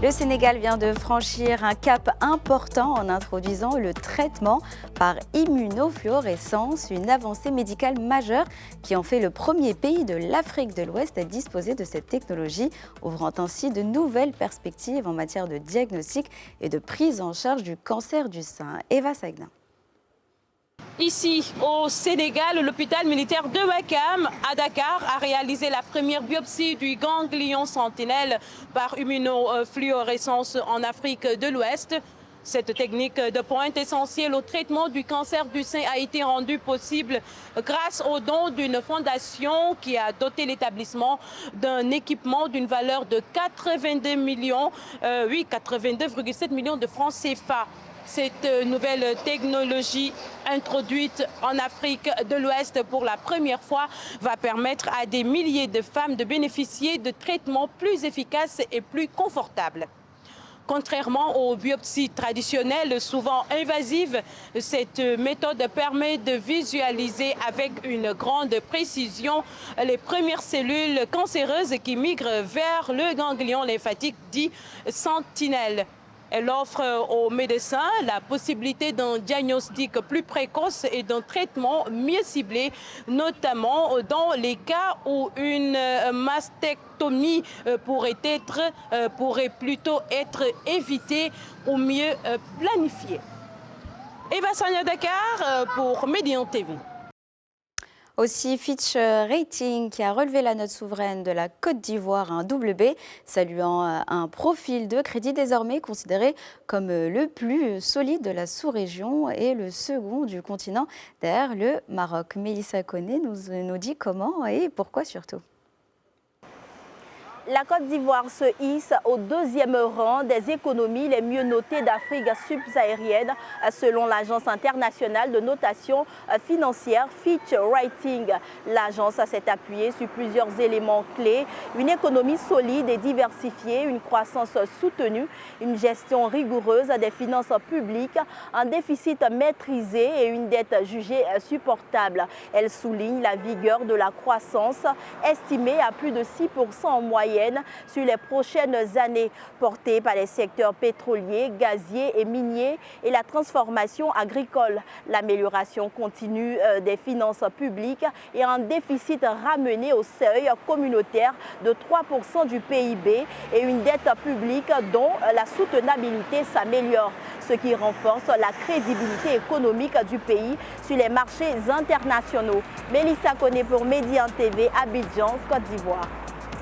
Le Sénégal vient de franchir un cap important en introduisant le traitement par immunofluorescence, une avancée médicale majeure qui en fait le premier pays de l'Afrique de l'Ouest à disposer de cette technologie, ouvrant ainsi de nouvelles perspectives en matière de diagnostic et de prise en charge du cancer du sein. Eva Sagna. Ici, au Sénégal, l'hôpital militaire de Ouakam, à Dakar, a réalisé la première biopsie du ganglion sentinelle par immunofluorescence en Afrique de l'Ouest. Cette technique de pointe essentielle au traitement du cancer du sein a été rendue possible grâce au don d'une fondation qui a doté l'établissement d'un équipement d'une valeur de 82,7 millions de francs CFA. Cette nouvelle technologie introduite en Afrique de l'Ouest pour la première fois va permettre à des milliers de femmes de bénéficier de traitements plus efficaces et plus confortables. Contrairement aux biopsies traditionnelles, souvent invasives, cette méthode permet de visualiser avec une grande précision les premières cellules cancéreuses qui migrent vers le ganglion lymphatique dit sentinelle. Elle offre aux médecins la possibilité d'un diagnostic plus précoce et d'un traitement mieux ciblé, notamment dans les cas où une mastectomie pourrait plutôt être évitée ou mieux planifiée. Eva Sagna, Dakar pour Médian TV. Aussi, Fitch Rating qui a relevé la note souveraine de la Côte d'Ivoire à un BB, saluant un profil de crédit désormais considéré comme le plus solide de la sous-région et le second du continent derrière le Maroc. Mélissa Koné nous dit comment et pourquoi surtout. La Côte d'Ivoire se hisse au deuxième rang des économies les mieux notées d'Afrique subsaharienne selon l'agence internationale de notation financière Fitch Rating. L'agence s'est appuyée sur plusieurs éléments clés, une économie solide et diversifiée, une croissance soutenue, une gestion rigoureuse des finances publiques, un déficit maîtrisé et une dette jugée supportable. Elle souligne la vigueur de la croissance estimée à plus de 6% en moyenne sur les prochaines années, portée par les secteurs pétroliers, gaziers et miniers et la transformation agricole. L'amélioration continue des finances publiques et un déficit ramené au seuil communautaire de 3% du PIB et une dette publique dont la soutenabilité s'améliore, ce qui renforce la crédibilité économique du pays sur les marchés internationaux. Mélissa Koné pour Médian TV, Abidjan, Côte d'Ivoire.